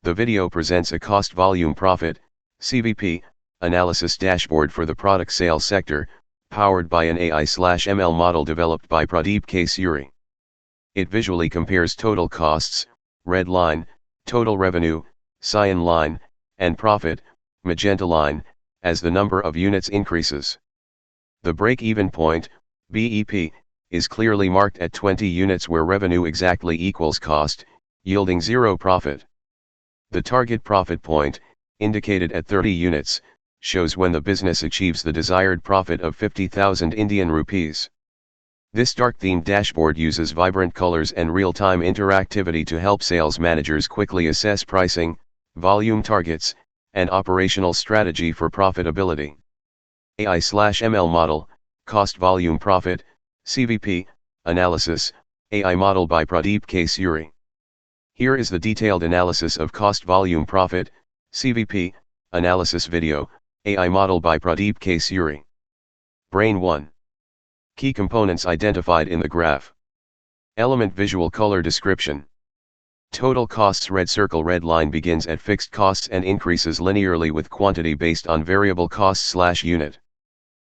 The video presents a cost volume profit, CVP, analysis dashboard for the product sales sector, powered by an AI/ML model developed by Pradeep K. Suri. It visually compares total costs, red line, total revenue, cyan line, and profit, magenta line, as the number of units increases. The break-even point, BEP, is clearly marked at 20 units where revenue exactly equals cost, yielding zero profit. The target profit point, indicated at 30 units, shows when the business achieves the desired profit of 50,000 Indian rupees. This dark-themed dashboard uses vibrant colors and real-time interactivity to help sales managers quickly assess pricing, volume targets, and operational strategy for profitability. AI/ML model, cost volume profit, CVP, analysis, AI model by Pradeep K. Suri. Here is the detailed analysis of cost volume profit, CVP, analysis video, AI model by Pradeep K. Suri. Brain 1. Key components identified in the graph. Element visual color description. Total costs red circle red line begins at fixed costs and increases linearly with quantity based on variable costs/unit.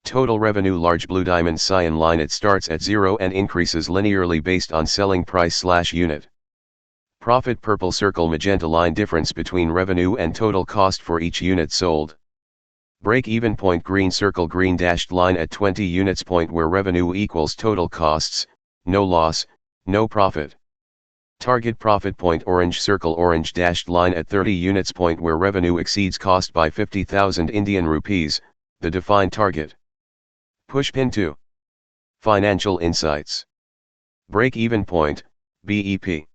Total revenue large blue diamond cyan line it starts at 0 and increases linearly based on selling price/unit. Profit purple circle magenta line difference between revenue and total cost for each unit sold. Break-even point green circle green dashed line at 20 units point where revenue equals total costs, no loss, no profit. Target profit point orange circle orange dashed line at 30 units point where revenue exceeds cost by 50,000 Indian rupees, the defined target. Pushpin 2. Financial insights. Break-even point, BEP,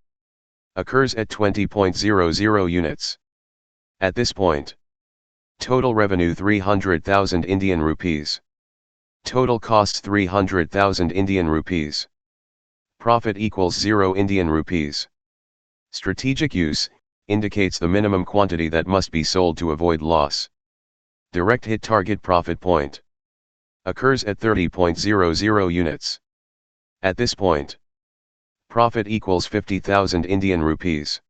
occurs at 20.00 units. At this point, total revenue 300,000 Indian rupees. Total costs 300,000 Indian rupees. Profit equals 0 Indian rupees. Strategic use, indicates the minimum quantity that must be sold to avoid loss. Direct hit target profit point. Occurs at 30.00 units. At this point, profit equals 50,000 Indian rupees.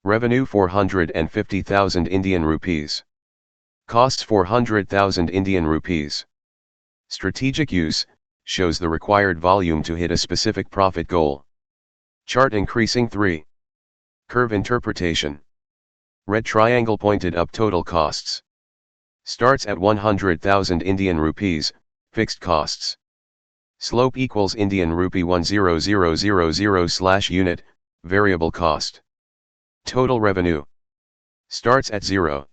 Revenue 450,000 Indian rupees. Costs 400,000 Indian rupees. Strategic use, shows the required volume to hit a specific profit goal. Chart increasing 3. Curve interpretation. Red triangle pointed up total costs. Starts at 100,000 Indian rupees, fixed costs. Slope equals Indian rupee 10000/unit, variable cost. Total revenue. Starts at 0.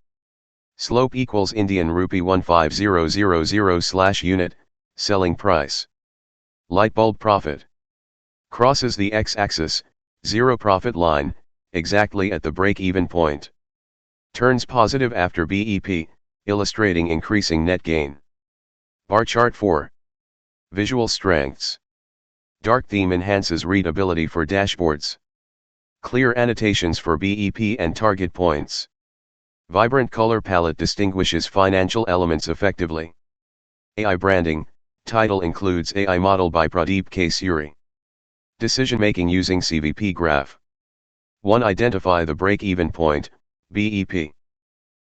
Slope equals Indian rupee 15000/unit, selling price. Light bulb profit. Crosses the x-axis, 0 profit line, exactly at the break-even point. Turns positive after BEP, illustrating increasing net gain. Bar chart 4. Visual strengths. Dark theme enhances readability for dashboards. Clear annotations for BEP and target points. Vibrant color palette distinguishes financial elements effectively. AI branding, title includes AI model by Pradeep K. Suri. Decision making using CVP graph. 1. Identify the break-even point, BEP.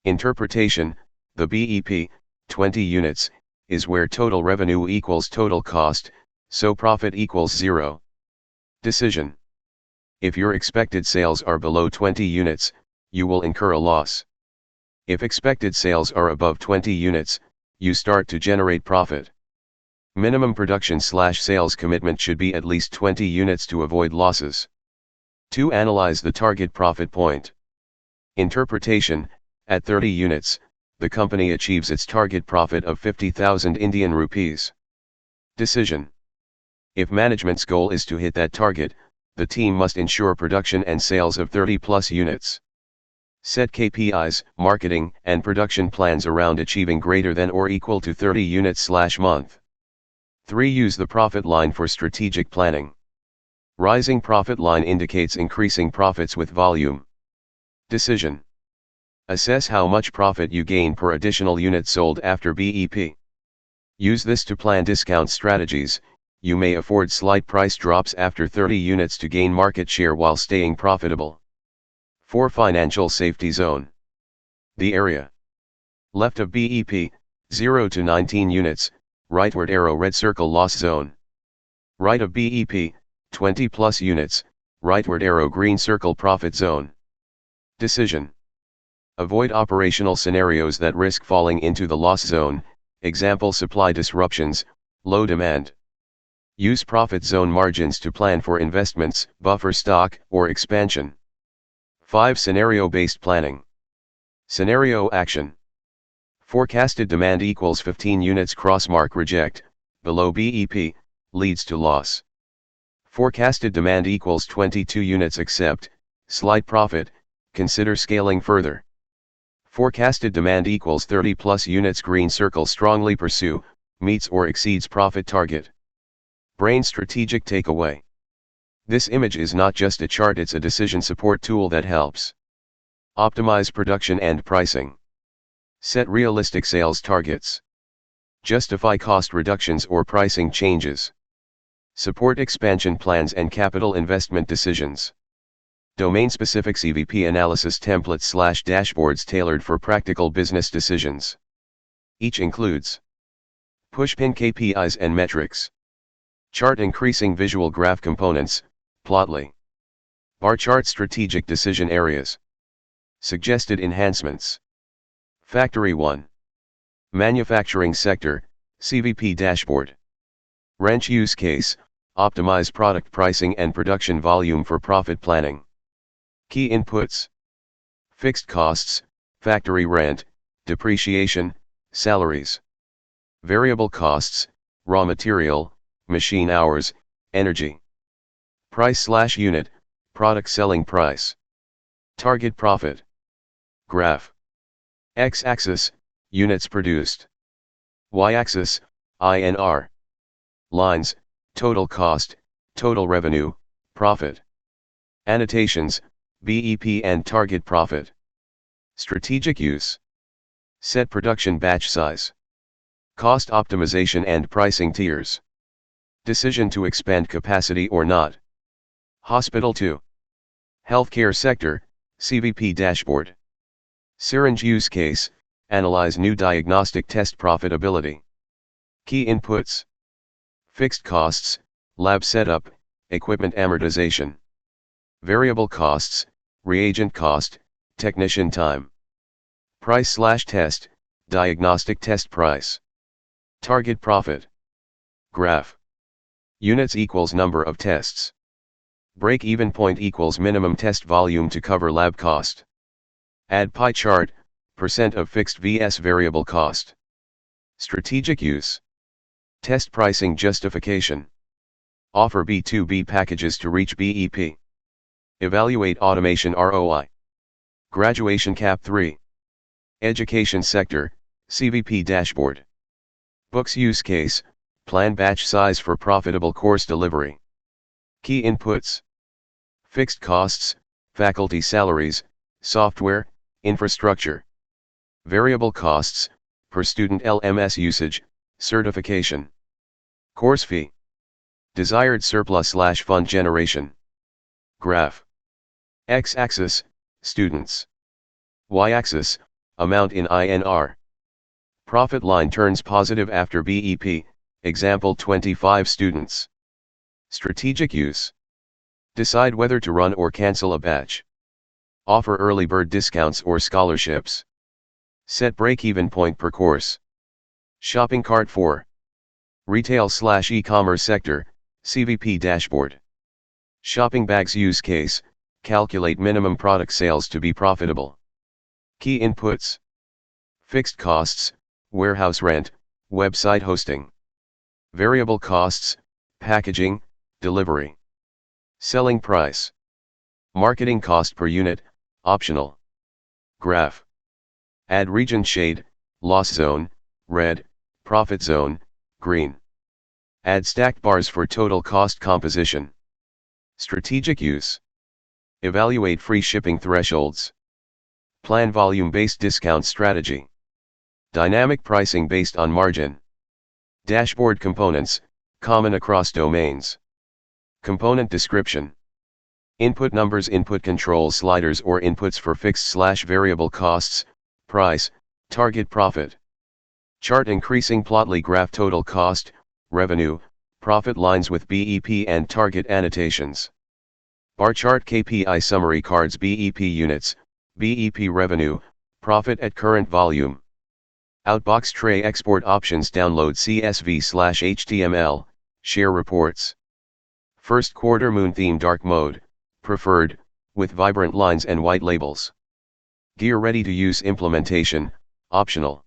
Interpretation, the BEP, 20 units, is where total revenue equals total cost, so profit equals 0. Decision. If your expected sales are below 20 units, you will incur a loss. If expected sales are above 20 units, you start to generate profit. Minimum production/sales commitment should be at least 20 units to avoid losses. 2. Analyze the target profit point. Interpretation, at 30 units, the company achieves its target profit of 50,000 Indian rupees. Decision. If management's goal is to hit that target, the team must ensure production and sales of 30+ units. Set KPIs, marketing, and production plans around achieving greater than or equal to 30 units/month. 3. Use the profit line for strategic planning. Rising profit line indicates increasing profits with volume. Decision. Assess how much profit you gain per additional unit sold after BEP. Use this to plan discount strategies. You may afford slight price drops after 30 units to gain market share while staying profitable. 4. Financial safety zone. The area. Left of BEP, 0 to 19 units, rightward arrow red circle loss zone. Right of BEP, 20 plus units, rightward arrow green circle profit zone. Decision. Avoid operational scenarios that risk falling into the loss zone, example supply disruptions, low demand. Use profit zone margins to plan for investments, buffer stock, or expansion. 5. Scenario-based planning. Scenario action. Forecasted demand equals 15 units crossmark reject, below BEP, leads to loss. Forecasted demand equals 22 units accept, slight profit, consider scaling further. Forecasted demand equals 30 plus units green circle strongly pursue, meets or exceeds profit target. Brain strategic takeaway. This image is not just a chart, it's a decision support tool that helps optimize production and pricing. Set realistic sales targets. Justify cost reductions or pricing changes. Support expansion plans and capital investment decisions. Domain-specific CVP analysis templates/dashboards tailored for practical business decisions. Each includes push-pin KPIs and metrics. Chart increasing visual graph components, Plotly. Bar chart strategic decision areas. Suggested enhancements. Factory 1. Manufacturing sector, CVP dashboard. Wrench use case, optimize product pricing and production volume for profit planning. Key inputs. Fixed costs, factory rent, depreciation, salaries. Variable costs, raw material, machine hours, energy. Price/unit, product selling price. Target profit. Graph. X-axis, units produced. Y-axis, INR. Lines, total cost, total revenue, profit. Annotations, BEP and target profit. Strategic use. Set production batch size. Cost optimization and pricing tiers. Decision to expand capacity or not. Hospital 2. Healthcare sector, CVP dashboard. Syringe use case, analyze new diagnostic test profitability. Key inputs. Fixed costs, lab setup, equipment amortization. Variable costs, reagent cost, technician time. Price/test, diagnostic test price. Target profit. Graph. Units equals number of tests. Break-even point equals minimum test volume to cover lab cost. Add pie chart, percent of fixed vs variable cost. Strategic use. Test pricing justification. Offer B2B packages to reach BEP. Evaluate automation ROI. Graduation Cap 3. Education sector, CVP dashboard. Books use case, plan batch size for profitable course delivery. Key inputs. Fixed costs, faculty salaries, software, infrastructure. Variable costs, per student LMS usage, certification. Course fee. Desired surplus/fund generation. Graph. X-axis, students. Y-axis, amount in INR. Profit line turns positive after BEP, example 25 students. Strategic use. Decide whether to run or cancel a batch. Offer early bird discounts or scholarships. Set break-even point per course. Shopping cart 4. Retail/e-commerce sector, CVP dashboard. Shopping bags use case, calculate minimum product sales to be profitable. Key inputs. Fixed costs, warehouse rent, website hosting. Variable costs, packaging, delivery. Selling price. Marketing cost per unit, optional. Graph. Add region shade, loss zone, red, profit zone, green. Add stacked bars for total cost composition. Strategic use. Evaluate free shipping thresholds. Plan volume-based discount strategy. Dynamic pricing based on margin. Dashboard components, common across domains. Component description. Input numbers, input control sliders or inputs for fixed/variable costs, price, target profit. Chart increasing plotly graph total cost, revenue, profit lines with BEP and target annotations. Bar chart KPI summary cards BEP units, BEP revenue, profit at current volume. Outbox tray export options download CSV/HTML, share reports. First quarter moon theme dark mode, preferred, with vibrant lines and white labels. Gear ready to use implementation, optional.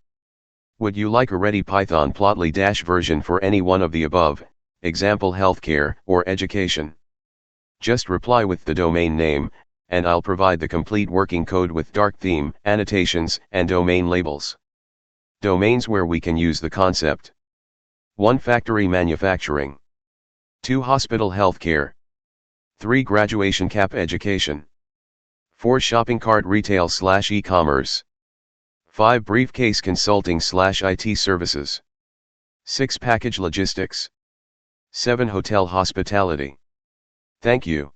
Would you like a ready Python plotly - version for any one of the above, example healthcare or education? Just reply with the domain name, and I'll provide the complete working code with dark theme, annotations, and domain labels. Domains where we can use the concept. 1. Factory manufacturing. 2. Hospital healthcare. 3. Graduation cap education. 4. Shopping cart retail/e-commerce. 5. Briefcase consulting/IT services. 6. Package logistics. 7. Hotel hospitality. Thank you.